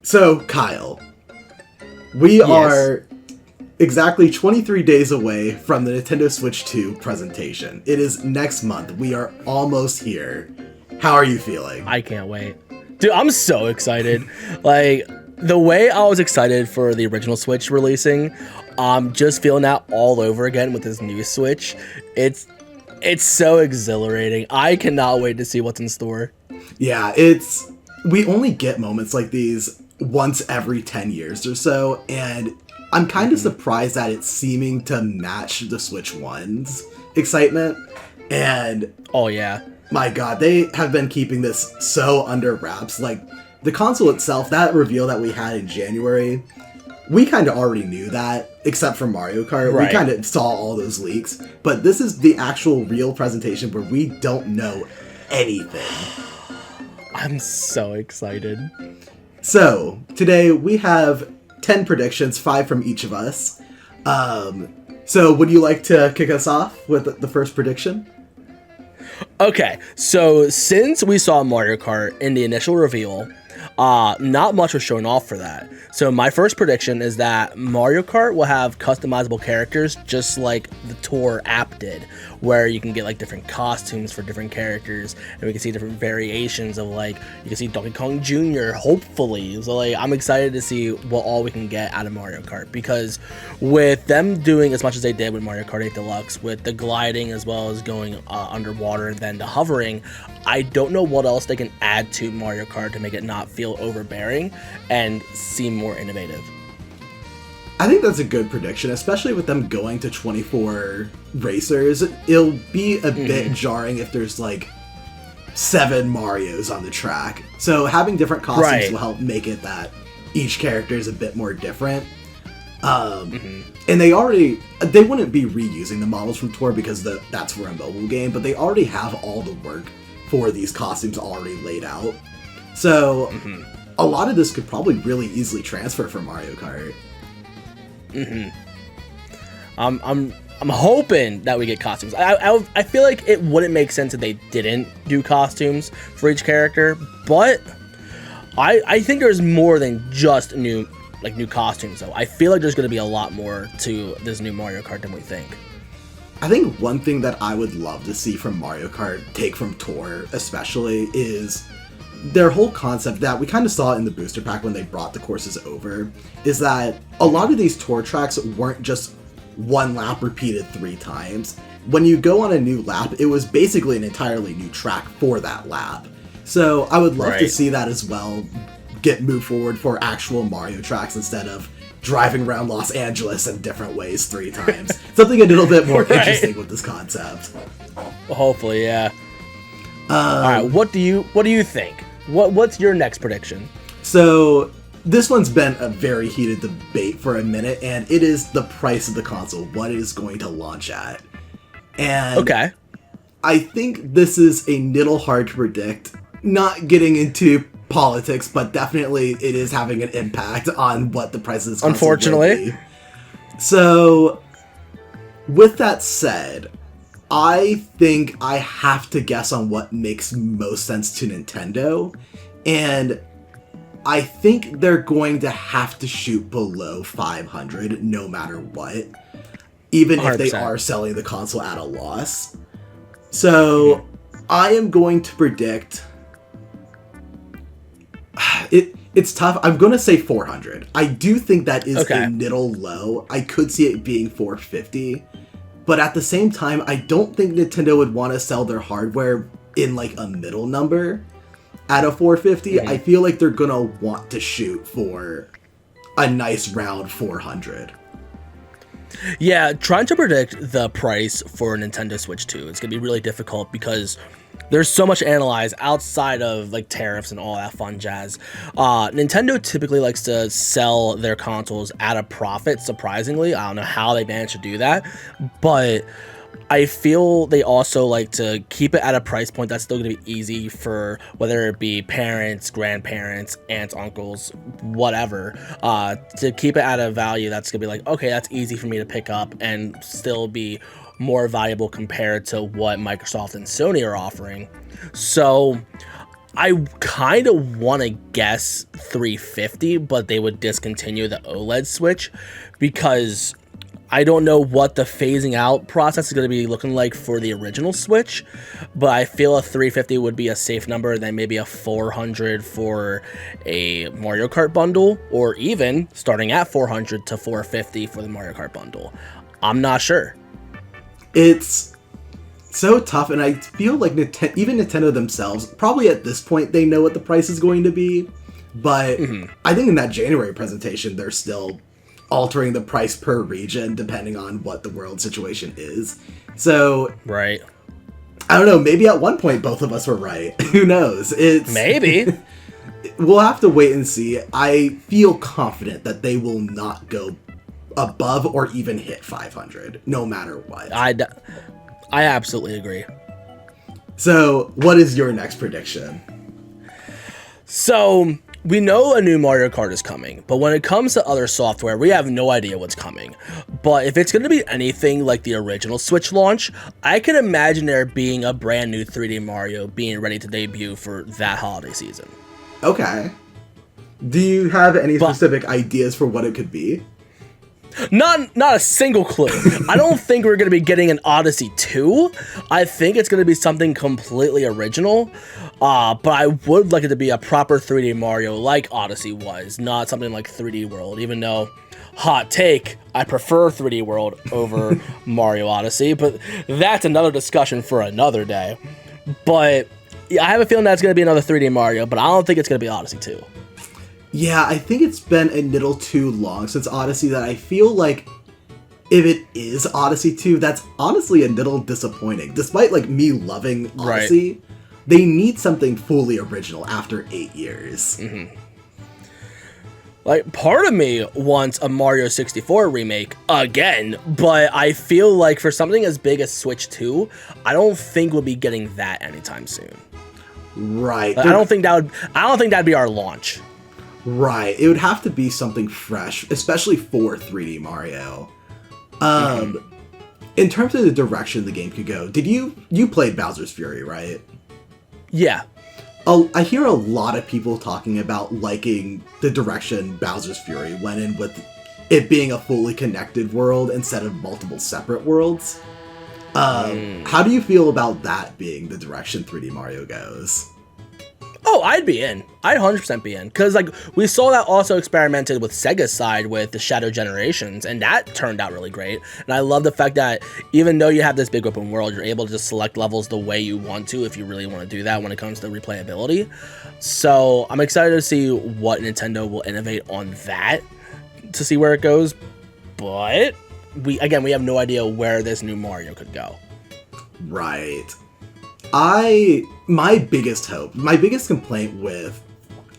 So, Kyle, we are exactly 23 days away from the Nintendo Switch 2 presentation. It is next month. We are almost here. How are you feeling? I can't wait. Dude, I'm so excited. Like, the way I was excited for the original Switch releasing, I'm just feeling that all over again with this new Switch. It's so exhilarating. I cannot wait to see what's in store. Yeah, we only get moments like these once every 10 years or so, and I'm kind of surprised that it's seeming to match the Switch 1's excitement. And oh yeah, my god, they have been keeping this so under wraps. Like, the console itself, that reveal that we had in January, we kind of already knew that, except for Mario Kart. Right. We kind of saw all those leaks. But this is the actual real presentation where we don't know anything. I'm so excited. So, today we have 10 predictions, 5 from each of us. So would you like to kick us off with the first prediction? Okay, so since we saw Mario Kart in the initial reveal, not much was shown off for that. So my first prediction is that Mario Kart will have customizable characters just like the Tour app did, where you can get like different costumes for different characters, and we can see different variations of, like, you can see Donkey Kong Jr. hopefully. So like, I'm excited to see what all we can get out of Mario Kart, because with them doing as much as they did with Mario Kart 8 Deluxe, with the gliding as well as going underwater and then the hovering, I don't know what else they can add to Mario Kart to make it not feel overbearing and seem more innovative. I think that's a good prediction, especially with them going to 24 racers. It'll be a bit jarring if there's like 7 Marios on the track. So having different costumes will help make it that each character is a bit more different. And they wouldn't be reusing the models from Tour because that's for a mobile game, but they already have all the work for these costumes already laid out. So a lot of this could probably really easily transfer for Mario Kart. I'm hoping that we get costumes. I feel like it wouldn't make sense if they didn't do costumes for each character, but I think there's more than just new costumes though. I feel like there's going to be a lot more to this new Mario Kart than we think. I think one thing that I would love to see from Mario Kart, take from Tour especially, is their whole concept that we kind of saw in the booster pack when they brought the courses over, is that a lot of these Tour tracks weren't just one lap repeated 3 times. When you go on a new lap, it was basically an entirely new track for that lap. So I would love to see that as well get moved forward for actual Mario tracks instead of driving around Los Angeles in different ways 3 times. Something a little bit more interesting with this concept. Hopefully, yeah. All right, what do you think? What's your next prediction? So this one's been a very heated debate for a minute, and it is the price of the console, what it is going to launch at. And okay, I think this is a little hard to predict, not getting into politics, but definitely it is having an impact on what the price of this console unfortunately will be. So with that said, I think I have to guess on what makes most sense to Nintendo, and I think they're going to have to shoot below 500 no matter what, even 100%. If they are selling the console at a loss. So I am going to predict it's tough. I'm going to say 400. I do think that is a little low. I could see it being 450. But at the same time, I don't think Nintendo would want to sell their hardware in like a middle number at a 450. I feel like they're going to want to shoot for a nice round 400. Yeah, trying to predict the price for Nintendo Switch 2 is going to be really difficult because there's so much to analyze outside of like tariffs and all that fun jazz. Nintendo typically likes to sell their consoles at a profit, surprisingly. I don't know how they manage to do that, but I feel they also like to keep it at a price point that's still going to be easy for whether it be parents, grandparents, aunts, uncles, whatever, to keep it at a value that's going to be like, okay, that's easy for me to pick up and still be more valuable compared to what Microsoft and Sony are offering. So I kind of want to guess 350, but they would discontinue the OLED Switch because I don't know what the phasing out process is going to be looking like for the original Switch, but I feel a 350 would be a safe number, and then maybe a 400 for a Mario Kart bundle, or even starting at 400 to 450 for the Mario Kart bundle. I'm not sure. It's so tough, and I feel like even Nintendo themselves, probably at this point, they know what the price is going to be, but I think in that January presentation, they're still altering the price per region depending on what the world situation is. So, right. I don't know, maybe at one point both of us were right. Who knows? Maybe. We'll have to wait and see. I feel confident that they will not go above or even hit 500, no matter what. I absolutely agree. So, what is your next prediction? So, we know a new Mario Kart is coming, but when it comes to other software, we have no idea what's coming. But if it's going to be anything like the original Switch launch, I can imagine there being a brand new 3D Mario being ready to debut for that holiday season. Okay. Do you have any specific ideas for what it could be? Not a single clue. I don't think we're going to be getting an Odyssey 2. I think it's going to be something completely original. But I would like it to be a proper 3D Mario like Odyssey was, not something like 3D World, even though, hot take, I prefer 3D World over Mario Odyssey, but that's another discussion for another day. But yeah, I have a feeling that's going to be another 3D Mario, but I don't think it's going to be Odyssey 2. Yeah, I think it's been a little too long since Odyssey that I feel like if it is Odyssey 2, that's honestly a little disappointing. Despite like me loving Odyssey, right, they need something fully original after 8 years. Mm-hmm. Like, part of me wants a Mario 64 remake again, but I feel like for something as big as Switch 2, I don't think we'll be getting that anytime soon. Right. Like, I don't think that'd be our launch. Right. It would have to be something fresh, especially for 3D Mario. In terms of the direction the game could go, you played Bowser's Fury, right? Yeah. I hear a lot of people talking about liking the direction Bowser's Fury went in with it being a fully connected world instead of multiple separate worlds. How do you feel about that being the direction 3D Mario goes? Oh, I'd be in. I'd 100% be in. Because, like, we saw that also experimented with Sega's side with the Shadow Generations, and that turned out really great. And I love the fact that even though you have this big open world, you're able to just select levels the way you want to if you really want to do that when it comes to replayability. So I'm excited to see what Nintendo will innovate on that to see where it goes. But, we have no idea where this new Mario could go. Right. My biggest complaint with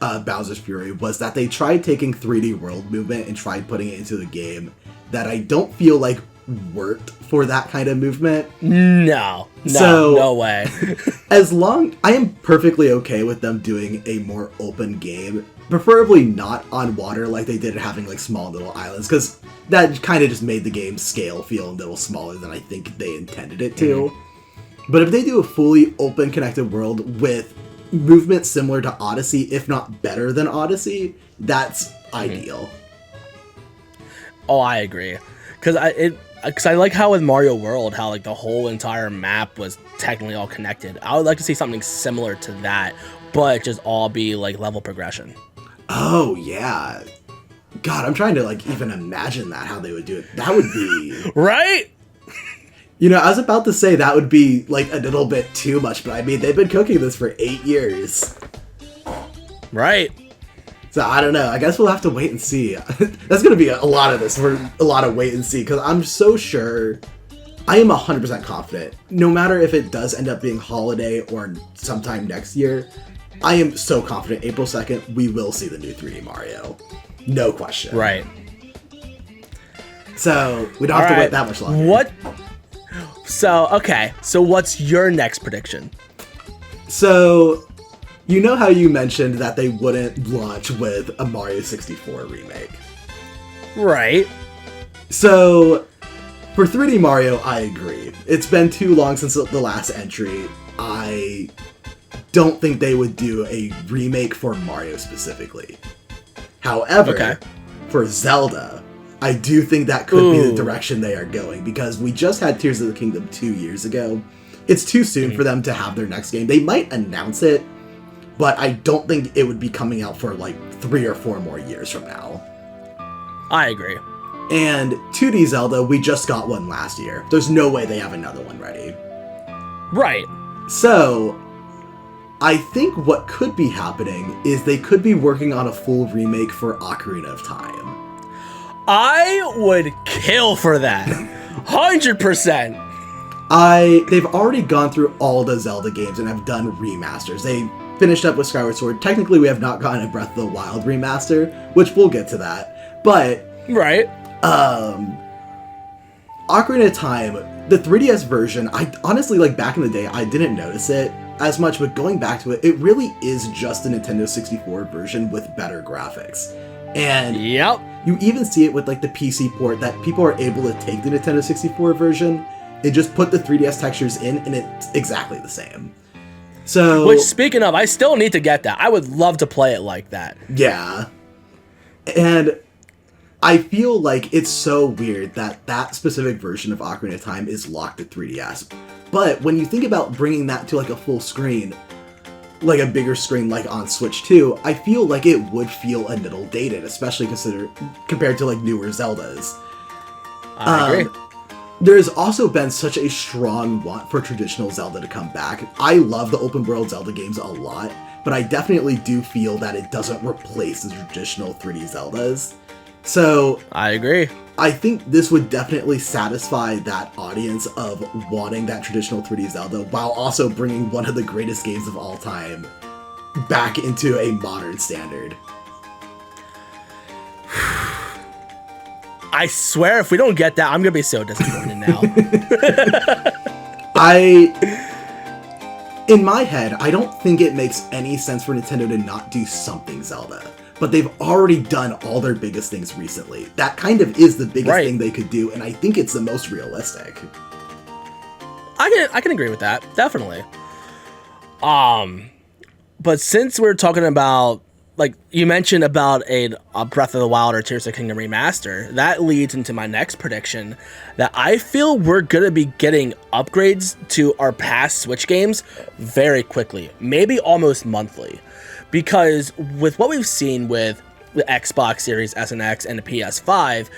Bowser's Fury was that they tried taking 3D world movement and tried putting it into the game that I don't feel like worked for that kind of movement. No way. I am perfectly okay with them doing a more open game, preferably not on water like they did having like small little islands, because that kind of just made the game scale feel a little smaller than I think they intended it to. Mm-hmm. But if they do a fully open, connected world with movement similar to Odyssey, if not better than Odyssey, that's ideal. Oh, I agree. Because I like how with Mario World, how like the whole entire map was technically all connected. I would like to see something similar to that, but just all be like level progression. Oh, yeah. God, I'm trying to like even imagine how they would do it. That would be... Right? You know, I was about to say that would be, like, a little bit too much, but I mean, they've been cooking this for 8 years. Right. So, I don't know. I guess we'll have to wait and see. That's going to be a lot of this. A lot of wait and see, because I'm so sure... I am 100% confident. No matter if it does end up being holiday or sometime next year, I am so confident April 2nd, we will see the new 3D Mario. No question. Right. So, we don't have to wait that much longer. So what's your next prediction? So, you know how you mentioned that they wouldn't launch with a Mario 64 remake? Right. So, for 3D Mario, I agree. It's been too long since the last entry. I don't think they would do a remake for Mario specifically. However, for Zelda, I do think that could be the direction they are going, because we just had Tears of the Kingdom 2 years ago. It's too soon for them to have their next game. They might announce it, but I don't think it would be coming out for like 3 or 4 more years from now. I agree. And 2D Zelda, we just got one last year. There's no way they have another one ready. Right. So, I think what could be happening is they could be working on a full remake for Ocarina of Time. I would kill for that. 100%. They've already gone through all the Zelda games and have done remasters. They finished up with Skyward Sword. Technically, we have not gotten a Breath of the Wild remaster, which we'll get to that. But right. Ocarina of Time, the 3DS version, I honestly, like, back in the day, I didn't notice it as much, but going back to it, it really is just a Nintendo 64 version with better graphics. And yep. You even see it with, like, the PC port, that people are able to take the Nintendo 64 version and just put the 3DS textures in, and it's exactly the same. So, which, speaking of, I still need to get that. I would love to play it like that. Yeah. And I feel like it's so weird that that specific version of Ocarina of Time is locked to 3DS. But when you think about bringing that to, like, a full screen, like a bigger screen like on Switch 2, I feel like it would feel a little dated, especially compared to, like, newer Zeldas. I agree. There's also been such a strong want for traditional Zelda to come back. I love the open world Zelda games a lot, but I definitely do feel that it doesn't replace the traditional 3D Zeldas. So I agree. I think this would definitely satisfy that audience of wanting that traditional 3D Zelda while also bringing one of the greatest games of all time back into a modern standard. I swear, if we don't get that, I'm gonna be so disappointed now. In my head, I don't think it makes any sense for Nintendo to not do something Zelda. But they've already done all their biggest things recently. That kind of is the biggest thing they could do, and I think it's the most realistic. I can agree with that, definitely. But since we're talking about, like, you mentioned about a Breath of the Wild or Tears of the Kingdom remaster, that leads into my next prediction, that I feel we're going to be getting upgrades to our past Switch games very quickly, maybe almost monthly. Because with what we've seen with the Xbox Series S and X and the PS5,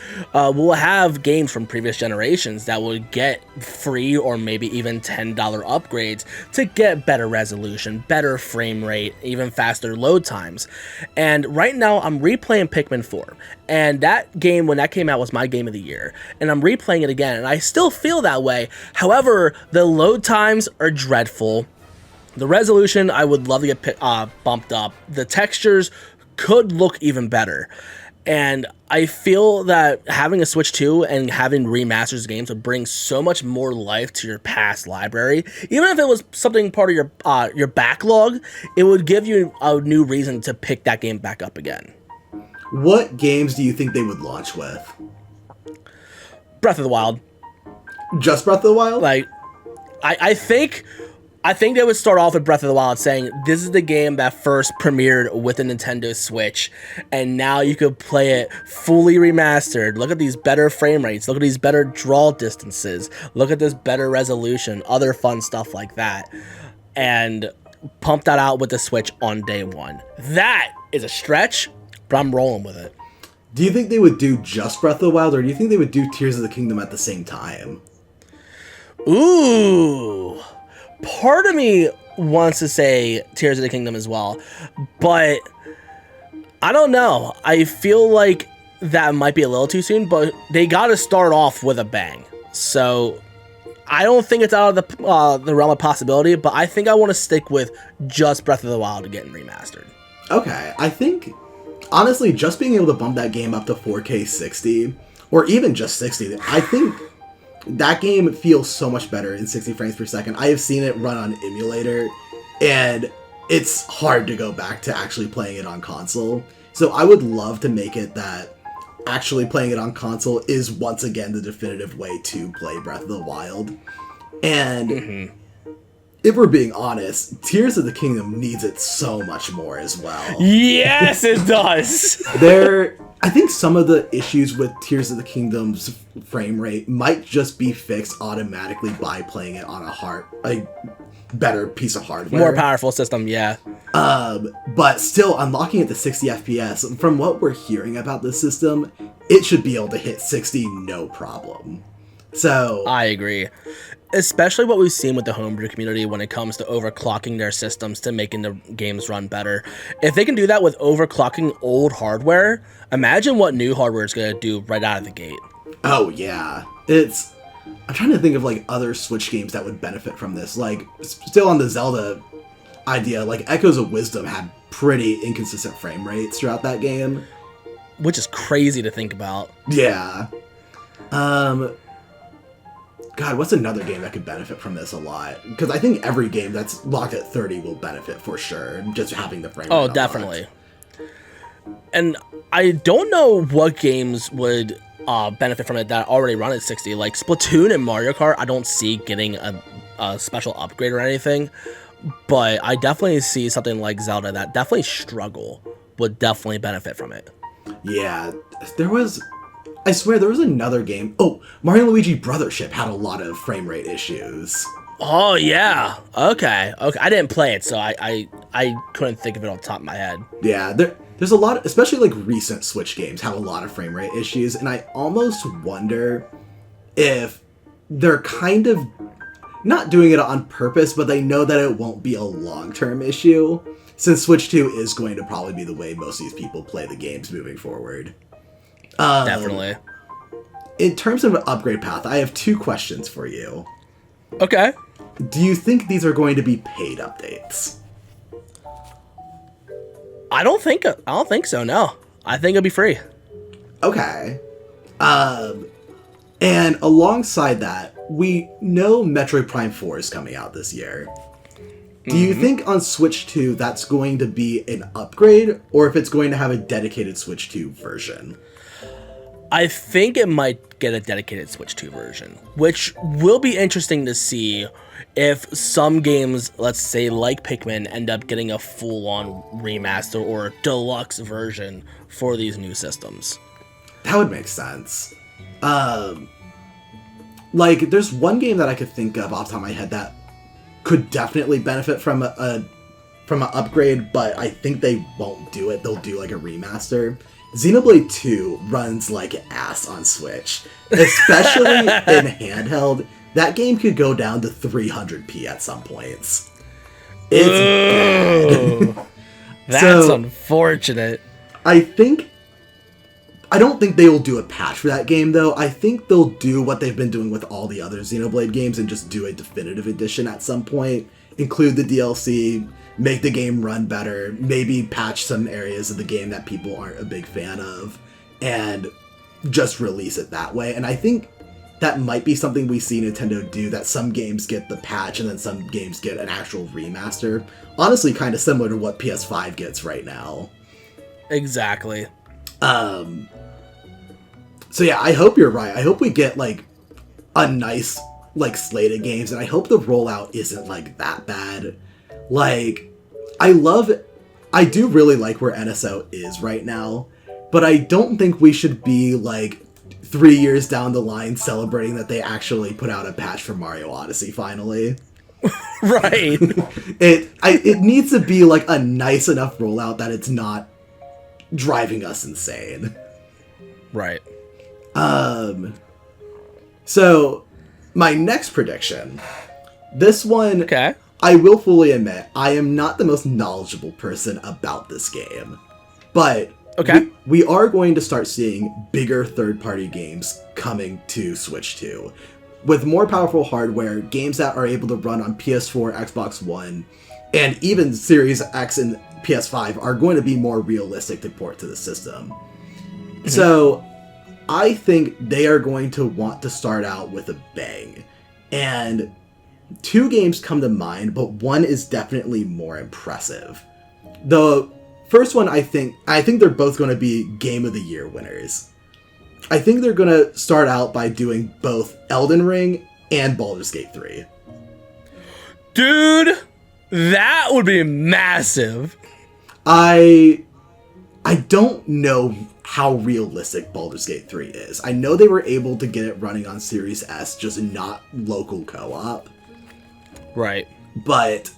we'll have games from previous generations that will get free or maybe even $10 upgrades to get better resolution, better frame rate, even faster load times. And right now I'm replaying Pikmin 4, and that game, when that came out, was my game of the year, and I'm replaying it again, and I still feel that way. However, the load times are dreadful. The resolution, I would love to get bumped up. The textures could look even better. And I feel that having a Switch 2 and having remasters games would bring so much more life to your past library. Even if it was something part of your backlog, it would give you a new reason to pick that game back up again. What games do you think they would launch with? Breath of the Wild. Just Breath of the Wild? Like, I think they would start off with Breath of the Wild saying, this is the game that first premiered with the Nintendo Switch, and now you could play it fully remastered. Look at these better frame rates. Look at these better draw distances. Look at this better resolution. Other fun stuff like that. And pump that out with the Switch on day one. That is a stretch, but I'm rolling with it. Do you think they would do just Breath of the Wild, or do you think they would do Tears of the Kingdom at the same time? Ooh. Part of me wants to say Tears of the Kingdom as well, but I don't know. I feel like that might be a little too soon, but they got to start off with a bang. So I don't think it's out of the realm of possibility, but I think I want to stick with just Breath of the Wild getting remastered. Okay, I think, honestly, just being able to bump that game up to 4K 60, or even just 60, I think that game feels so much better in 60 frames per second. I have seen it run on emulator, and it's hard to go back to actually playing it on console. So I would love to make it that actually playing it on console is once again the definitive way to play Breath of the Wild. And if we're being honest, Tears of the Kingdom needs it so much more as well. Yes, it does. I think some of the issues with Tears of the Kingdom's frame rate might just be fixed automatically by playing it on a better piece of hardware. More powerful system, yeah. But still, unlocking it to 60 FPS, from what we're hearing about this system, it should be able to hit 60 no problem. So I agree. Especially what we've seen with the homebrew community when it comes to overclocking their systems to making the games run better. If they can do that with overclocking old hardware, imagine what new hardware is going to do right out of the gate. Oh, yeah. I'm trying to think of, like, other Switch games that would benefit from this. Like, still on the Zelda idea, like, Echoes of Wisdom had pretty inconsistent frame rates throughout that game. Which is crazy to think about. Yeah. God, what's another game that could benefit from this a lot? Because I think every game that's locked at 30 will benefit for sure, just having the frame rate unlocked. Definitely. And I don't know what games would benefit from it that already run at 60. Like Splatoon and Mario Kart, I don't see getting a special upgrade or anything. But I definitely see something like Zelda that definitely would definitely benefit from it. Yeah, I swear there was another game. Oh, Mario & Luigi Brothership had a lot of frame rate issues. Oh, yeah. Okay. I didn't play it, so I couldn't think of it off the top of my head. Yeah, there's a lot, especially like recent Switch games have a lot of frame rate issues, and I almost wonder if they're kind of not doing it on purpose, but they know that it won't be a long-term issue, since Switch 2 is going to probably be the way most of these people play the games moving forward. Definitely. In terms of an upgrade path, I have 2 questions for you. Okay. Do you think these are going to be paid updates? I don't think so, no. I think it'll be free. Okay. And alongside that, we know Metroid Prime 4 is coming out this year. Do you think on Switch 2 that's going to be an upgrade, or if it's going to have a dedicated Switch 2 version? I think it might get a dedicated Switch 2 version, which will be interesting to see if some games, let's say like Pikmin, end up getting a full-on remaster or deluxe version for these new systems. That would make sense. Like, there's one game that I could think of off the top of my head that could definitely benefit from an upgrade, but I think they won't do it. They'll do like a remaster. Xenoblade 2 runs like ass on Switch, especially in handheld. That game could go down to 300p at some points. It's bad. That's unfortunate. I don't think they will do a patch for that game, though. I think they'll do what they've been doing with all the other Xenoblade games and just do a definitive edition at some point. Include the DLC, make the game run better, maybe patch some areas of the game that people aren't a big fan of, and just release it that way. And I think that might be something we see Nintendo do, that some games get the patch and then some games get an actual remaster. Honestly, kind of similar to what PS5 gets right now. Exactly. So yeah, I hope you're right. I hope we get like a nice like slate of games, and I hope the rollout isn't like that bad. Like, I do really like where NSO is right now, but I don't think we should be like 3 years down the line celebrating that they actually put out a patch for Mario Odyssey finally. Right. It needs to be like a nice enough rollout that it's not driving us insane. Right. So my next prediction, this one, Okay. I will fully admit, I am not the most knowledgeable person about this game, but Okay. we are going to start seeing bigger third-party games coming to Switch 2. With more powerful hardware, games that are able to run on PS4, Xbox One, and even Series X and PS5 are going to be more realistic to port to the system. Mm-hmm. So I think they are going to want to start out with a bang. And 2 games come to mind, but one is definitely more impressive. The first one, I think they're both going to be Game of the Year winners. I think they're going to start out by doing both Elden Ring and Baldur's Gate 3. Dude, that would be massive. I don't know how realistic Baldur's Gate 3 is. I know they were able to get it running on Series S, just not local co-op. Right. But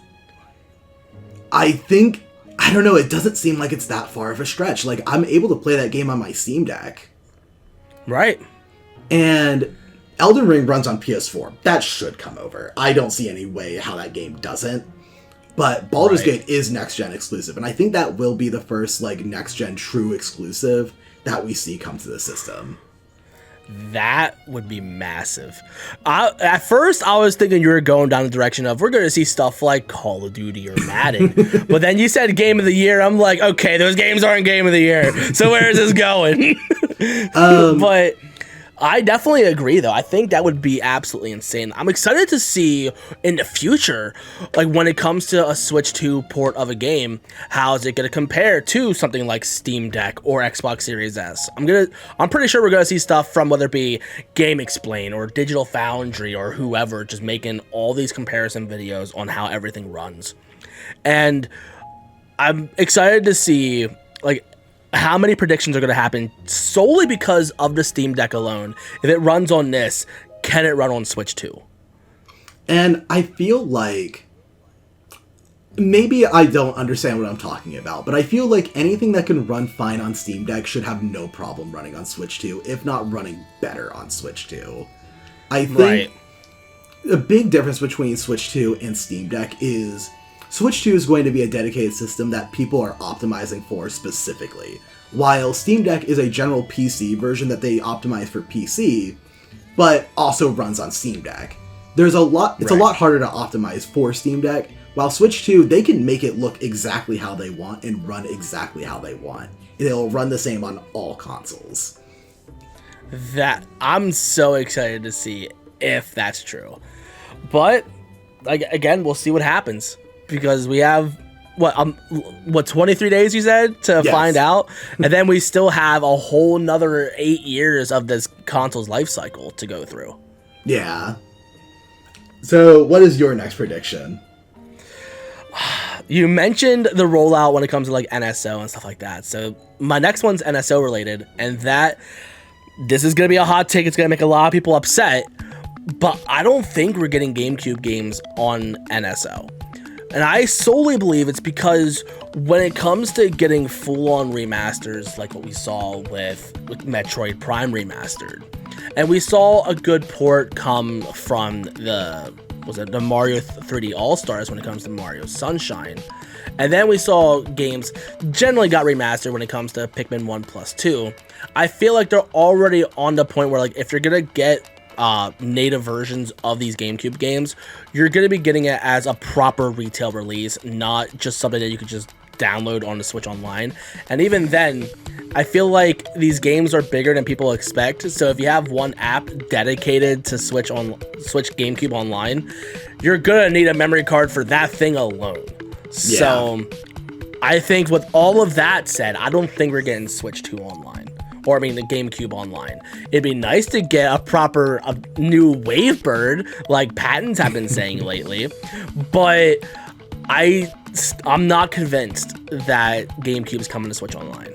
I think, I don't know, it doesn't seem like it's that far of a stretch. Like, I'm able to play that game on my Steam Deck. Right. And Elden Ring runs on PS4. That should come over. I don't see any way how that game doesn't. But Baldur's Gate is next-gen exclusive, and I think that will be the first, like, next-gen true exclusive that we see come to the system. That would be massive. At first, I was thinking you were going down the direction of we're going to see stuff like Call of Duty or Madden. But then you said Game of the Year. I'm like, okay, those games aren't Game of the Year. So where is this going? But I definitely agree, though. I think that would be absolutely insane. I'm excited to see in the future, like when it comes to a Switch 2 port of a game, how is it going to compare to something like Steam Deck or Xbox Series S? I'm pretty sure we're going to see stuff from whether it be Game Explain or Digital Foundry or whoever, just making all these comparison videos on how everything runs. And I'm excited to see, like, how many predictions are going to happen solely because of the Steam Deck alone. If it runs on this, can it run on Switch 2? And I feel like, maybe I don't understand what I'm talking about, but I feel like anything that can run fine on Steam Deck should have no problem running on Switch 2, if not running better on Switch 2. I think the big difference between Switch 2 and Steam Deck is Switch 2 is going to be a dedicated system that people are optimizing for specifically, while Steam Deck is a general PC version that they optimize for PC, but also runs on Steam Deck. It's a lot harder to optimize for Steam Deck, while Switch 2, they can make it look exactly how they want and run exactly how they want. And it'll run the same on all consoles. That I'm so excited to see if that's true. But again, we'll see what happens. Because we have, 23 days you said to find out? And then we still have a whole nother 8 years of this console's life cycle to go through. Yeah. So, what is your next prediction? You mentioned the rollout when it comes to, like, NSO and stuff like that. So, my next one's NSO related. And this is going to be a hot take. It's going to make a lot of people upset. But I don't think we're getting GameCube games on NSO. And I solely believe it's because when it comes to getting full-on remasters like what we saw with Metroid Prime Remastered, and we saw a good port come from the Mario 3D All-Stars when it comes to Mario Sunshine, and then we saw games generally got remastered when it comes to Pikmin 1+2, I feel like they're already on the point where, like, if you're gonna get native versions of these GameCube games, you're going to be getting it as a proper retail release, not just something that you could just download on the Switch Online. And even then, I feel like these games are bigger than people expect. So if you have one app dedicated to Switch GameCube Online, you're going to need a memory card for that thing alone. Yeah. So I think with all of that said, I don't think we're getting Switch 2 Online. Or, I mean, the GameCube Online. It'd be nice to get a new Wavebird, like Patents have been saying lately. But I'm not convinced that GameCube's coming to Switch Online.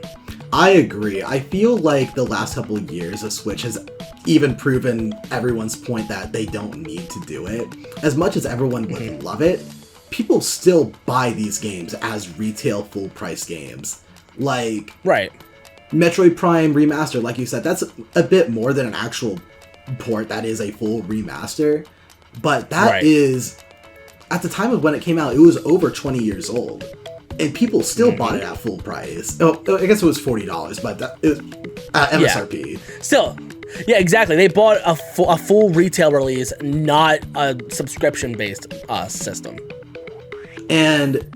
I agree. I feel like the last couple of years of Switch has even proven everyone's point that they don't need to do it. As much as everyone would love it, people still buy these games as retail full-price games. Like... Right. Metroid Prime Remaster, like you said, that's a bit more than an actual port that is a full remaster. But that is, at the time of when it came out, it was over 20 years old. And people still bought it at full price. Oh, I guess it was $40, but it was MSRP. Yeah. Still, yeah, exactly. They bought a full retail release, not a subscription-based system. And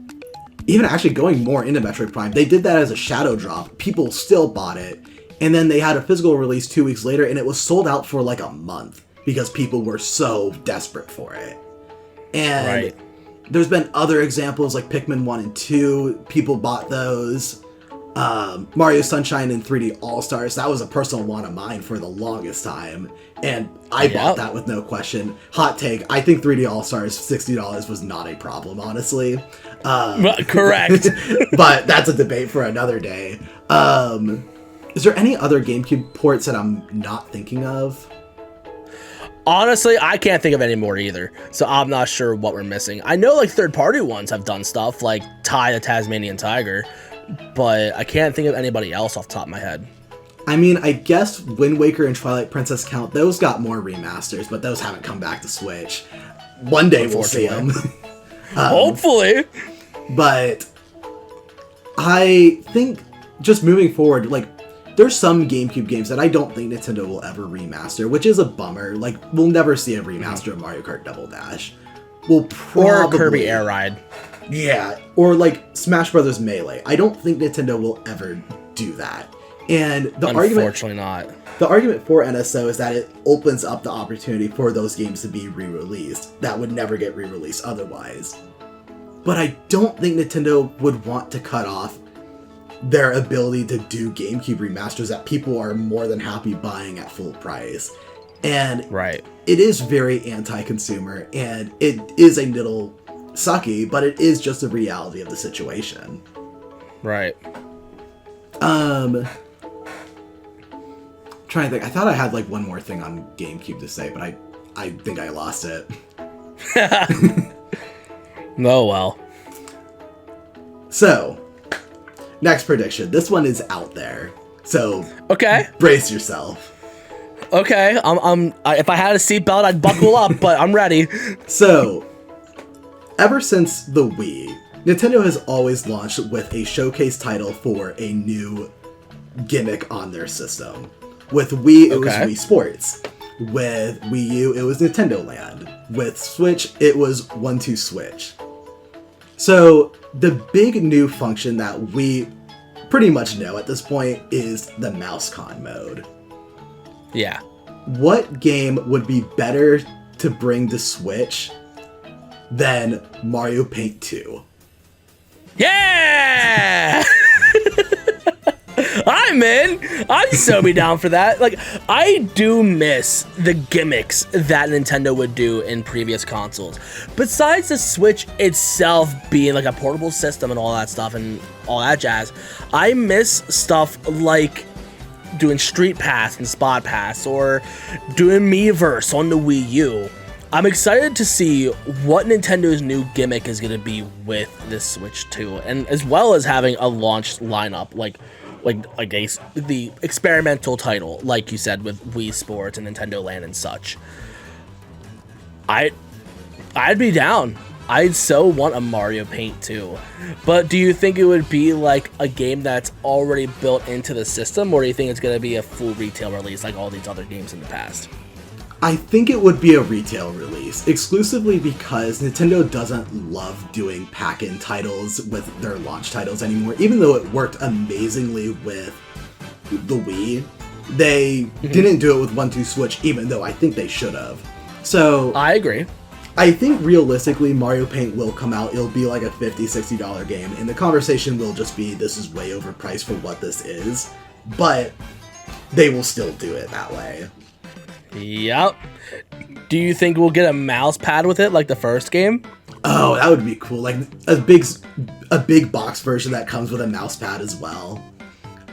even actually going more into Metroid Prime, they did that as a shadow drop. People still bought it. And then they had a physical release 2 weeks later, and it was sold out for like a month because people were so desperate for it. And there's been other examples like Pikmin 1 and 2. People bought those. Mario Sunshine and 3D All-Stars, that was a personal one of mine for the longest time, and I bought that with no question. Hot take, I think 3D All-Stars $60 was not a problem, honestly. Correct. But that's a debate for another day. Is there any other GameCube ports that I'm not thinking of? Honestly, I can't think of any more either, so I'm not sure what we're missing. I know like third-party ones have done stuff like Ty the Tasmanian Tiger, but I can't think of anybody else off the top of my head. I mean, I guess Wind Waker and Twilight Princess count. Those got more remasters, but those haven't come back to Switch. One day we'll see them. Hopefully. But I think just moving forward, like, there's some GameCube games that I don't think Nintendo will ever remaster, which is a bummer. Like, we'll never see a remaster of Mario Kart Double Dash. We'll probably... Or Kirby Air Ride. Yeah, or like Smash Brothers Melee. I don't think Nintendo will ever do that. And the Unfortunately not. The argument for NSO is that it opens up the opportunity for those games to be re-released that would never get re-released otherwise. But I don't think Nintendo would want to cut off their ability to do GameCube remasters that people are more than happy buying at full price. And it is very anti-consumer, and it is a little sucky, but it is just the reality of the situation. Right. Trying to think. I thought I had like one more thing on GameCube to say, but I think I lost it. Oh well. So, next prediction. This one is out there. So, okay. Brace yourself. Okay. If I had a seatbelt, I'd buckle up, but I'm ready. So, ever since the Wii, Nintendo has always launched with a showcase title for a new gimmick on their system. With Wii, it was Wii Sports. With Wii U, it was Nintendo Land. With Switch, it was 1-2-Switch. So, the big new function that we pretty much know at this point is the MouseCon mode. Yeah. What game would be better to bring to Switch than Mario Paint 2? Yeah! I'm in. I'm so be down for that. Like, I do miss the gimmicks that Nintendo would do in previous consoles. Besides the Switch itself being like a portable system and all that stuff and all that jazz, I miss stuff like doing Street Pass and Spot Pass or doing Miiverse on the Wii U. I'm excited to see what Nintendo's new gimmick is going to be with this Switch 2, and as well as having a launch lineup like the experimental title, like you said, with Wii Sports and Nintendo Land and such. I'd be down. I'd so want a Mario Paint 2. But do you think it would be like a game that's already built into the system, or do you think it's going to be a full retail release like all these other games in the past? I think it would be a retail release, exclusively because Nintendo doesn't love doing pack-in titles with their launch titles anymore. Even though it worked amazingly with the Wii, they didn't do it with 1-2-Switch, even though I think they should have. So I agree. I think realistically Mario Paint will come out, it'll be like a $50, $60 game, and the conversation will just be, this is way overpriced for what this is, but they will still do it that way. Yep. Do you think we'll get a mouse pad with it like the first game? Oh, that would be cool. Like a big box version that comes with a mouse pad as well.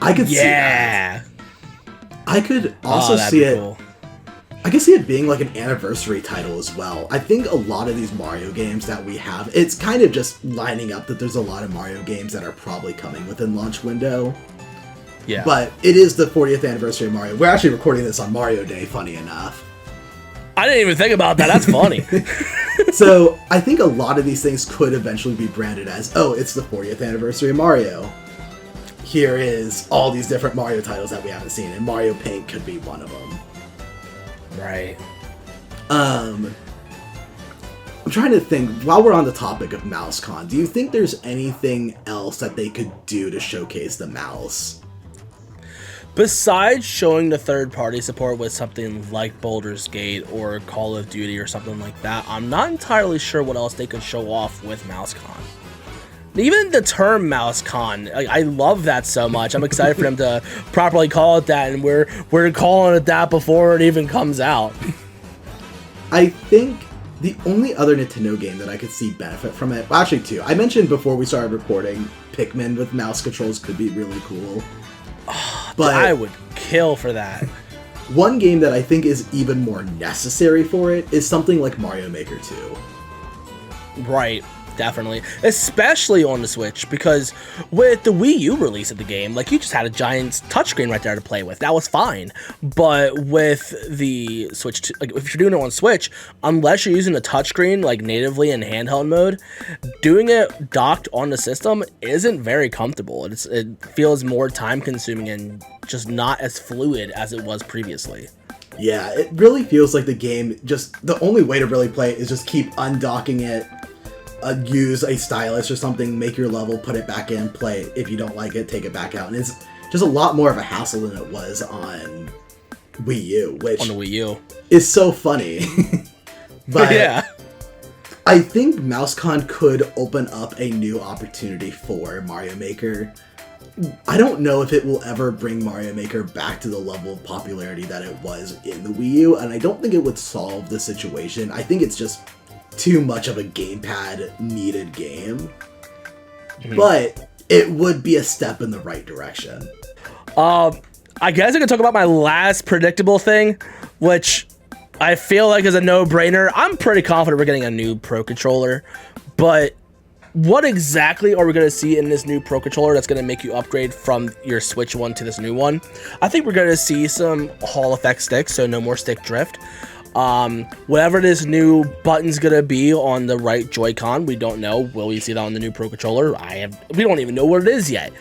I could see that. I could also see it. Cool. I could see it being like an anniversary title as well. I think a lot of these Mario games that we have, it's kind of just lining up that there's a lot of Mario games that are probably coming within launch window. Yeah. But it is the 40th anniversary of Mario. We're actually recording this on Mario Day, funny enough. I didn't even think about that. That's funny. So I think a lot of these things could eventually be branded as, oh, it's the 40th anniversary of Mario. Here is all these different Mario titles that we haven't seen, and Mario Paint could be one of them. Right. I'm trying to think, while we're on the topic of MouseCon, do you think there's anything else that they could do to showcase the mouse? Besides showing the third-party support with something like Baldur's Gate or Call of Duty or something like that, I'm not entirely sure what else they could show off with MouseCon. Even the term mouse con, I love that so much. I'm excited for them to properly call it that, and we're calling it that before it even comes out. I think the only other Nintendo game that I could see benefit from it, well, actually two. I mentioned before we started recording, Pikmin with mouse controls could be really cool. But I would kill for that. One game that I think is even more necessary for it is something like Mario Maker 2. Right, definitely. Especially on the Switch, because with the Wii U release of the game, like, you just had a giant touchscreen right there to play with. That was fine. But with the Switch, like, if you're doing it on Switch, unless you're using a touchscreen, like, natively in handheld mode, doing it docked on the system isn't very comfortable. It feels more time-consuming and just not as fluid as it was previously. Yeah, it really feels like the game, just the only way to really play it is just keep undocking it, use a stylus or something, make your level, put it back in, play it. If you don't like it, take it back out. And it's just a lot more of a hassle than it was on Wii U, which on the Wii U is so funny. But yeah, I think MouseCon could open up a new opportunity for Mario Maker. I don't know if it will ever bring Mario Maker back to the level of popularity that it was in the Wii U, and I don't think it would solve the situation. I think it's just too much of a gamepad needed game. But it would be a step in the right direction. I guess I could talk about my last predictable thing, which I feel like is a no-brainer. I'm pretty confident we're getting a new Pro Controller, but what exactly are we going to see in this new Pro Controller that's going to make you upgrade from your Switch one to this new one? I think we're going to see some Hall effect sticks, so no more stick drift. Whatever this new button's gonna be on the right Joy-Con, we don't know. Will we see that on the new Pro Controller? We don't even know what it is yet.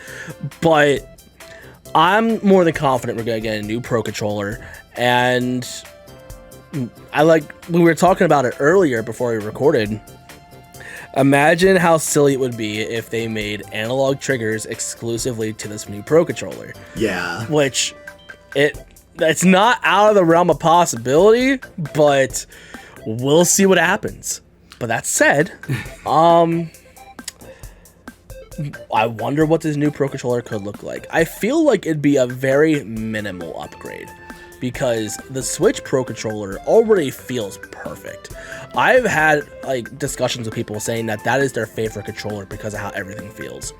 But I'm more than confident we're gonna get a new Pro Controller. And we were talking about it earlier before we recorded. Imagine how silly it would be if they made analog triggers exclusively to this new Pro Controller. Yeah. Which, it's not out of the realm of possibility, but we'll see what happens. But that said, I wonder what this new Pro Controller could look like. I feel like it'd be a very minimal upgrade because the Switch Pro Controller already feels perfect. I've had discussions with people saying that is their favorite controller because of how everything feels.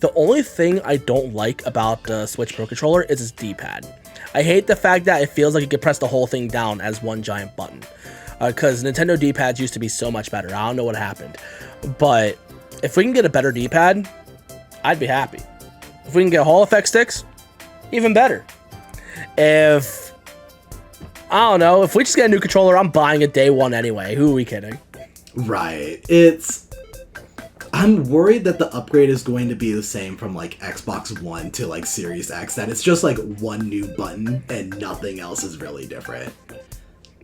The only thing I don't like about the Switch Pro Controller is its D-pad. I hate the fact that it feels like you could press the whole thing down as one giant button. Because Nintendo D-pads used to be so much better. I don't know what happened. But if we can get a better D-pad, I'd be happy. If we can get Hall effect sticks, even better. If we just get a new controller, I'm buying it day one anyway. Who are we kidding? Right. I'm worried that the upgrade is going to be the same from Xbox One to Series X, that it's just one new button and nothing else is really different.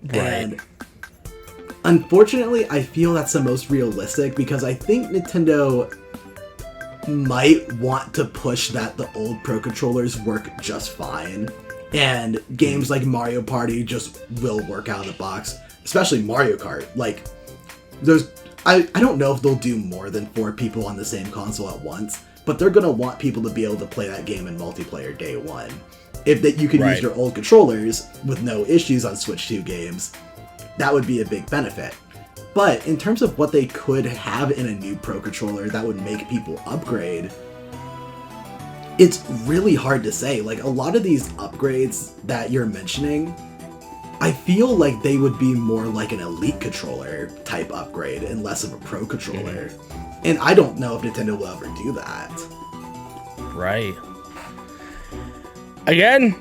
Right. And unfortunately, I feel that's the most realistic because I think Nintendo might want to push that the old Pro Controllers work just fine. And games like Mario Party just will work out of the box, especially Mario Kart. I don't know if they'll do more than 4 people on the same console at once, but they're going to want people to be able to play that game in multiplayer day one. If you could use your old controllers with no issues on Switch 2 games, that would be a big benefit. But in terms of what they could have in a new Pro Controller that would make people upgrade, it's really hard to say. A lot of these upgrades that you're mentioning, I feel like they would be more like an Elite controller type upgrade and less of a Pro Controller. And I don't know if Nintendo will ever do that. Right. Again,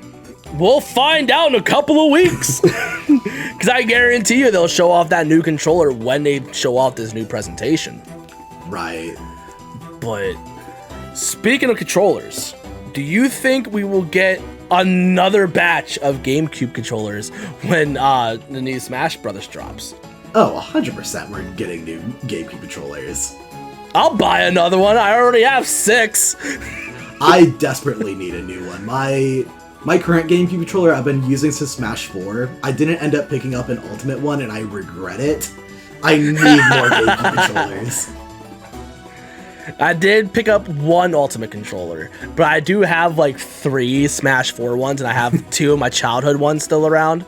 we'll find out in a couple of weeks. Because I guarantee you they'll show off that new controller when they show off this new presentation. Right. But speaking of controllers, do you think we will get another batch of GameCube controllers when the new Smash Brothers drops? Oh, 100% we're getting new GameCube controllers. I'll buy another one. I already have 6. I desperately need a new one. My current GameCube controller I've been using since Smash 4. I didn't end up picking up an Ultimate one, and I regret it. I need more GameCube controllers. I did pick up one Ultimate controller, but I do have like 3 Smash 4 ones, and I have 2 of my childhood ones still around.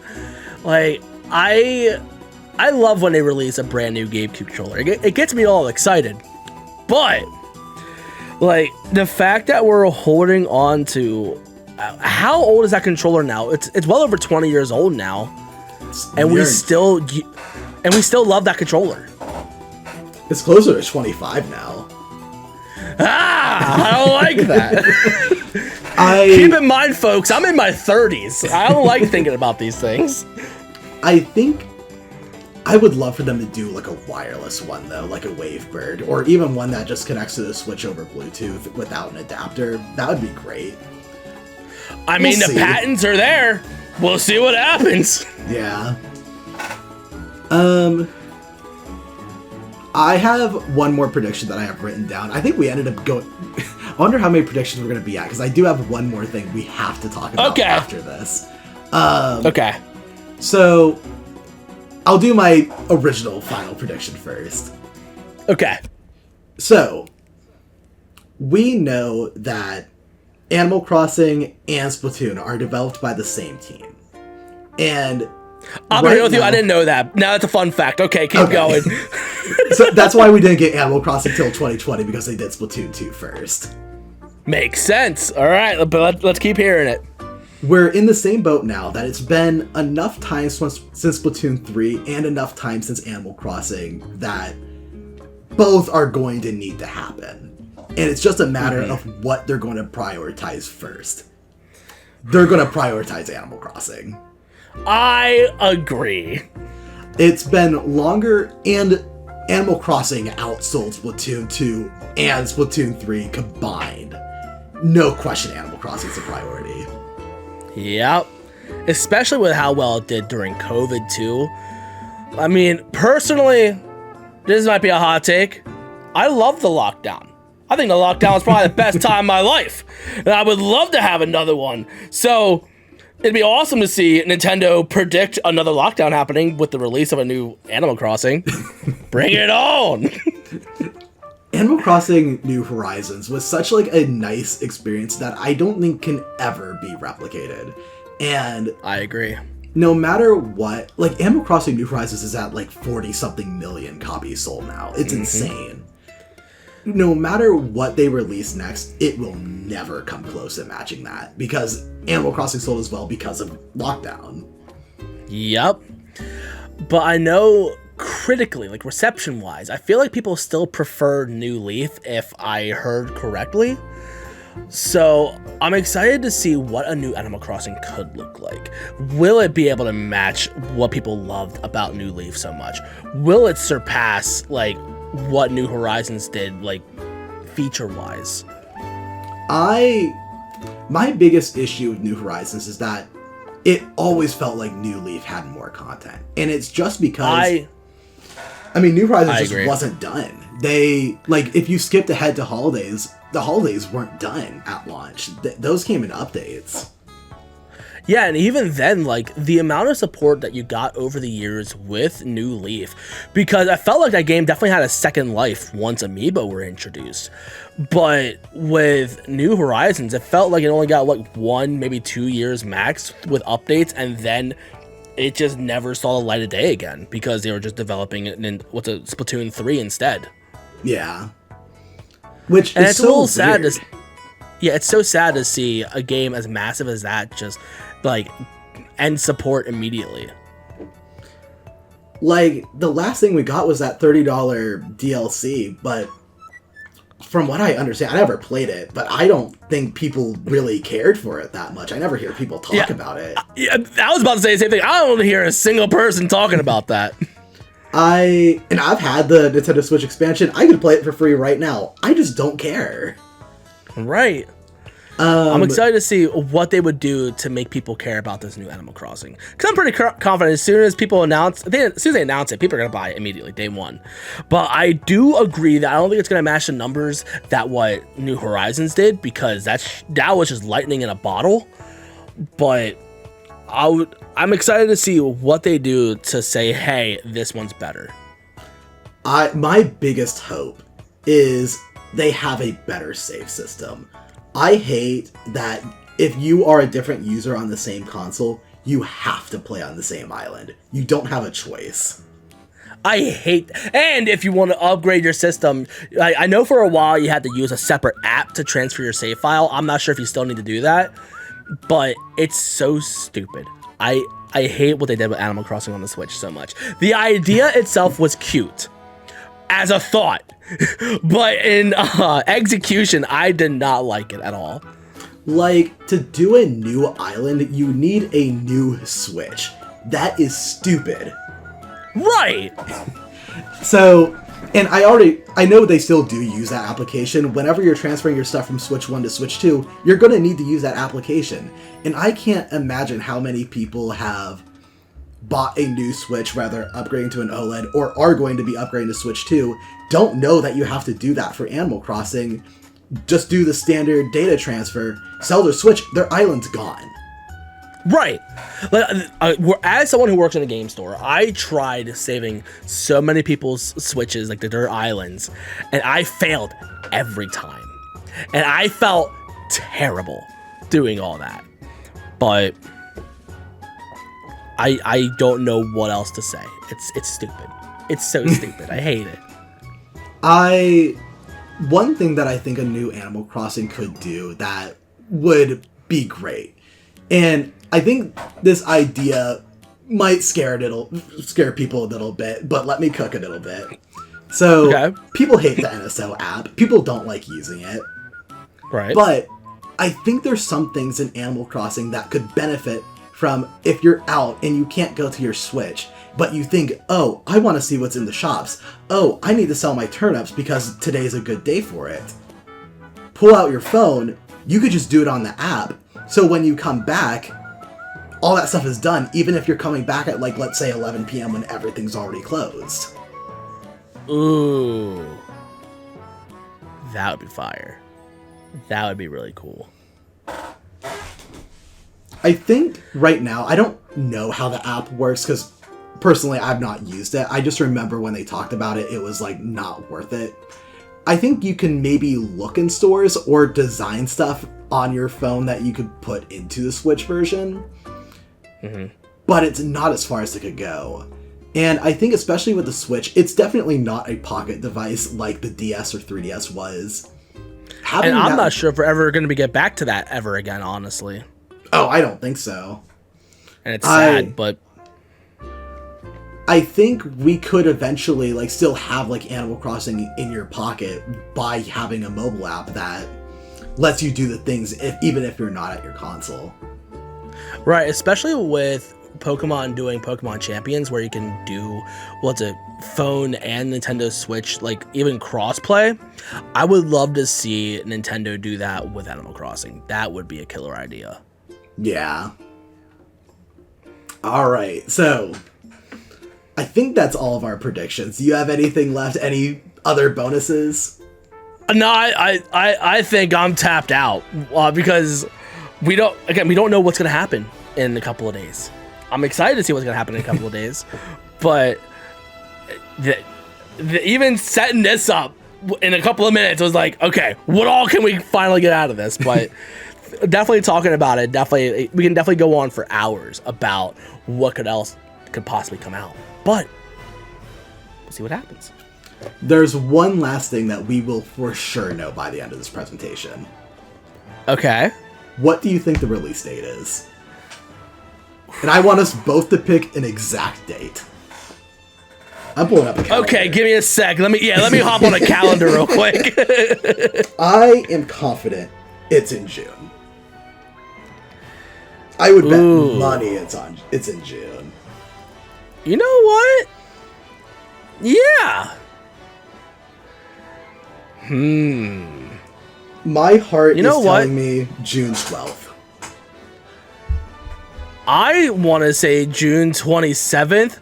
Like, I love when they release a brand new GameCube controller. It gets me all excited. But, like, the fact that we're holding on to... how old is that controller now? It's well over 20 years old now. And we still love that controller. It's closer to 25 now. I don't like that. Keep in mind, folks, I'm in my 30s. I don't like thinking about these things. I think I would love for them to do like a wireless one though, like a Wavebird, or even one that just connects to the Switch over Bluetooth without an adapter. That would be great. I mean, the patents are there. We'll see what happens. Yeah. I have one more prediction that I have written down. I think we ended up going... I wonder how many predictions we're going to be at, because I do have one more thing we have to talk about after this. Okay. So, I'll do my original final prediction first. Okay. So, we know that Animal Crossing and Splatoon are developed by the same team. And... I'll be real with you, I didn't know that. Now that's a fun fact. Okay, keep going. So that's why we didn't get Animal Crossing till 2020, because they did Splatoon 2 first. Makes sense. All right, but let's keep hearing it. We're in the same boat now that it's been enough time since Splatoon 3 and enough time since Animal Crossing that both are going to need to happen. And it's just a matter of what they're going to prioritize first. They're going to prioritize Animal Crossing. I agree. It's been longer, and Animal Crossing outsold Splatoon 2 and Splatoon 3 combined. No question Animal Crossing is a priority. Yep. Especially with how well it did during COVID, too. I mean, personally, this might be a hot take. I love the lockdown. I think the lockdown was probably the best time of my life. And I would love to have another one. So... it'd be awesome to see Nintendo predict another lockdown happening with the release of a new Animal Crossing. Bring it on! Animal Crossing New Horizons was such like a nice experience that I don't think can ever be replicated. And I agree. No matter what, like Animal Crossing New Horizons is at like 40-something million copies sold now. It's insane. No matter what they release next, it will never come close to matching that, because Animal Crossing sold as well because of lockdown. Yep. But I know critically, like reception-wise, I feel like people still prefer New Leaf, if I heard correctly. So I'm excited to see what a new Animal Crossing could look like. Will it be able to match what people loved about New Leaf so much? Will it surpass, like, what New Horizons did, like, feature-wise? My biggest issue with New Horizons is that it always felt like New Leaf had more content. And it's just because... I mean, New Horizons just wasn't done. They, like, if you skipped ahead to holidays, the holidays weren't done at launch. Those came in updates. Yeah, and even then, like, the amount of support that you got over the years with New Leaf, because I felt like that game definitely had a second life once Amiibo were introduced. But with New Horizons, it felt like it only got, like, 1, maybe 2 years max with updates, and then it just never saw the light of day again, because they were just developing it in, Splatoon 3 instead. Yeah. Which and is it's so a little weird. sad to... Yeah, it's so sad to see a game as massive as that just, like, end support immediately. Like, the last thing we got was that $30 DLC, but from what I understand, I never played it, but I don't think people really cared for it that much. I never hear people talk about it. Yeah, I was about to say the same thing. I don't hear a single person talking about that. I've had the Nintendo Switch expansion. I could play it for free right now. I just don't care. Right. I'm excited to see what they would do to make people care about this new Animal Crossing. Because I'm pretty confident as soon as people announce, as soon as they announce it, people are going to buy it immediately, day one. But I do agree that I don't think it's going to match the numbers that what New Horizons did, because that was just lightning in a bottle. But I'm excited to see what they do to say, hey, this one's better. My biggest hope is they have a better save system. I hate that if you are a different user on the same console, you have to play on the same island. You don't have a choice. I hate, and if you want to upgrade your system, I know for a while you had to use a separate app to transfer your save file. I'm not sure if you still need to do that, but it's so stupid. I hate what they did with Animal Crossing on the Switch so much. The idea itself was cute as a thought, but in execution, I did not like it at all. Like, to do a new island, you need a new Switch. That is stupid. Right. So, and I know they still do use that application. Whenever you're transferring your stuff from Switch 1 to Switch 2, you're going to need to use that application. And I can't imagine how many people have bought a new Switch, whether upgrading to an OLED or are going to be upgrading to Switch 2, don't know that you have to do that for Animal Crossing. Just do the standard data transfer, sell their Switch, their island's gone. Right. As someone who works in a game store, I tried saving so many people's Switches, like their islands, and I failed every time. And I felt terrible doing all that. But I don't know what else to say. It's stupid. It's so stupid. I hate it. One thing that I think a new Animal Crossing could do that would be great, and I think this idea might scare people a little bit, but let me cook a little bit. So, okay. People hate the NSO app. People don't like using it. Right. But I think there's some things in Animal Crossing that could benefit from if you're out and you can't go to your Switch, but you think, oh, I want to see what's in the shops. Oh, I need to sell my turnips because today's a good day for it. Pull out your phone. You could just do it on the app. So when you come back, all that stuff is done, even if you're coming back at, like, let's say 11 p.m. when everything's already closed. Ooh. That would be fire. That would be really cool. I think right now, I don't know how the app works, because personally, I've not used it. I just remember when they talked about it, it was, like, not worth it. I think you can maybe look in stores or design stuff on your phone that you could put into the Switch version. Mm-hmm. But it's not as far as it could go. And I think especially with the Switch, it's definitely not a pocket device like the DS or 3DS was. And I'm not sure if we're ever going to get back to that ever again, honestly. Oh, I don't think so. And it's sad, but I think we could eventually, like, still have, like, Animal Crossing in your pocket by having a mobile app that lets you do the things even if you're not at your console. Right, especially with Pokemon doing Pokemon Champions, where you can do, phone and Nintendo Switch, like, even cross-play. I would love to see Nintendo do that with Animal Crossing. That would be a killer idea. Yeah. Alright, so I think that's all of our predictions. Do you have anything left? Any other bonuses? No, I think I'm tapped out because we don't know what's going to happen in a couple of days. I'm excited to see what's going to happen in a couple of days, but even setting this up in a couple of minutes was like, okay, what all can we finally get out of this? But definitely talking about it, we can definitely go on for hours about what else could possibly come out. But we'll see what happens. There's one last thing that we will for sure know by the end of this presentation. Okay. What do you think the release date is? And I want us both to pick an exact date. I'm pulling up a calendar. Okay, give me a sec. Let me hop on a calendar real quick. I am confident it's in June. I would bet money it's in June. You know what? Yeah. My heart is telling me June 12th. I want to say June 27th,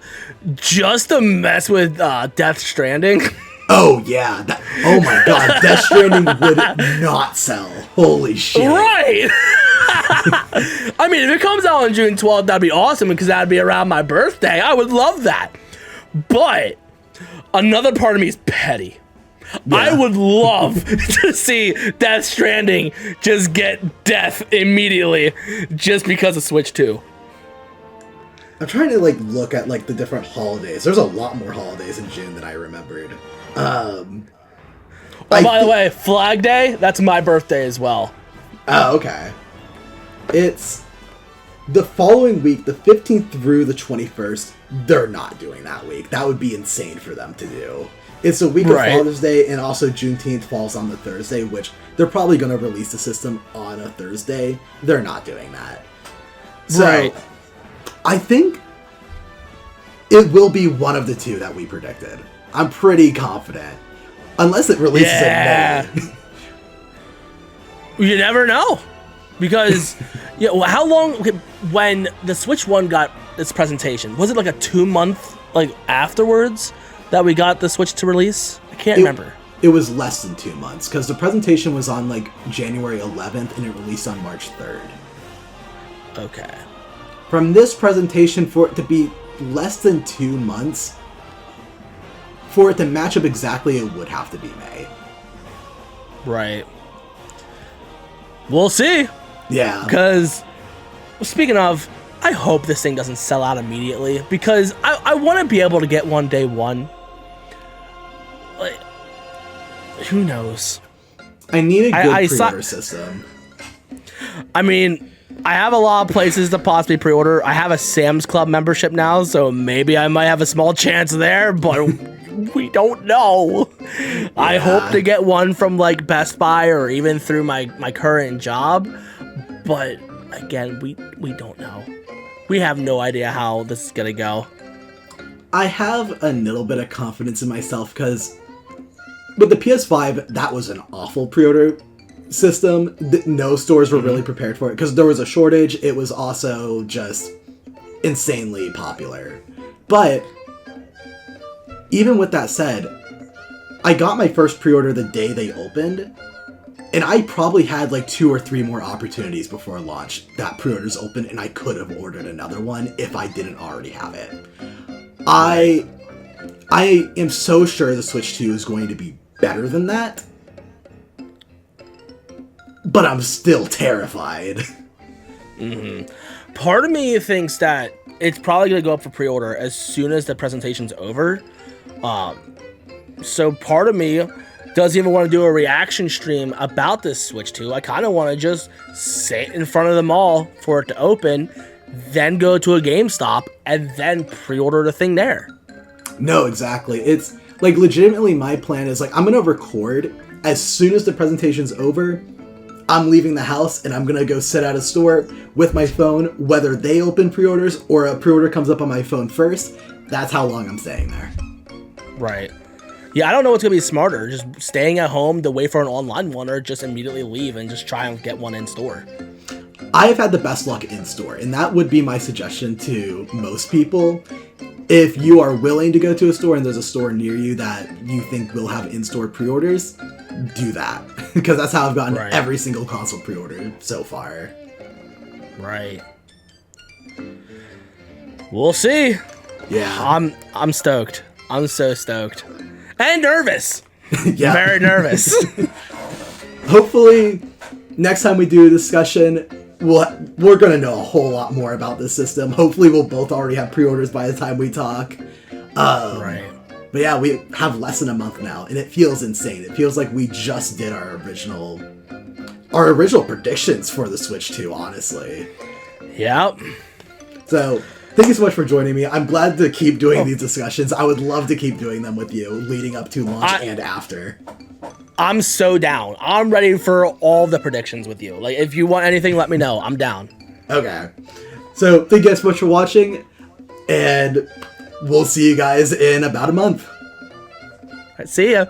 just to mess with Death Stranding. Oh, yeah. Oh, my God. Death Stranding would not sell. Holy shit. Right. I mean, if it comes out on June 12th, that'd be awesome because that'd be around my birthday. I would love that. But another part of me is petty. Yeah. I would love to see Death Stranding just get death immediately just because of Switch 2. I'm trying to like look at like the different holidays. There's a lot more holidays in June than I remembered. By the way, Flag Day, that's my birthday as well. Oh, okay. It's the following week, the 15th through the 21st. They're not doing that week. That would be insane for them to do. It's a week of Father's Day, and also Juneteenth falls on the Thursday, which they're probably going to release the system on a Thursday. They're not doing that. So, I think it will be one of the two that we predicted. I'm pretty confident. Unless it releases in May. You never know. Because, how long, when the Switch 1 got its presentation, was it like a 2-month, like, afterwards that we got the Switch to release? I can't remember. It was less than 2 months, because the presentation was on, like, January 11th, and it released on March 3rd. Okay. From this presentation, for it to be less than 2 months, for it to match up exactly, it would have to be May. Right. We'll see. Yeah. Because, speaking of, I hope this thing doesn't sell out immediately, because I want to be able to get one day one. Like, who knows? I need a good pre-order system. I mean, I have a lot of places to possibly pre-order. I have a Sam's Club membership now, so maybe I might have a small chance there, but we don't know. Yeah. I hope to get one from like Best Buy or even through my current job, but again, we don't know. We have no idea how this is gonna go. I have a little bit of confidence in myself because with the PS5, that was an awful pre-order system. No stores were really prepared for it because there was a shortage. It was also just insanely popular. But even with that said, I got my first pre-order the day they opened, and I probably had like 2 or 3 more opportunities before launch that pre-orders opened, and I could have ordered another one if I didn't already have it. I am so sure the Switch 2 is going to be better than that, but I'm still terrified. Mm-hmm. Part of me thinks that it's probably going to go up for pre-order as soon as the presentation's over. So part of me doesn't even want to do a reaction stream about this Switch 2. I kind of want to just sit in front of the mall for it to open, then go to a GameStop, and then pre-order the thing there. No, exactly. It's like legitimately my plan is like I'm going to record as soon as the presentation's over. I'm leaving the house and I'm going to go sit at a store with my phone, whether they open pre-orders or a pre-order comes up on my phone first. That's how long I'm staying there. Right. Yeah, I don't know what's going to be smarter, just staying at home to wait for an online one or just immediately leave and just try and get one in store. I've had the best luck in store, and that would be my suggestion to most people. If you are willing to go to a store and there's a store near you that you think will have in-store pre-orders, do that. Because that's how I've gotten every single console pre-order so far. Right. We'll see. Yeah. I'm stoked. I'm so stoked. And nervous. Yeah. Very nervous. Hopefully, next time we do a discussion, we're going to know a whole lot more about this system. Hopefully, we'll both already have pre-orders by the time we talk. Right. But yeah, we have less than a month now, and it feels insane. It feels like we just did our original predictions for the Switch 2, honestly. Yep. So, thank you so much for joining me. I'm glad to keep doing these discussions. I would love to keep doing them with you, leading up to launch and after. I'm so down. I'm ready for all the predictions with you. Like, if you want anything, let me know. I'm down. Okay. So, thank you guys so much for watching, and we'll see you guys in about a month. All right, see ya.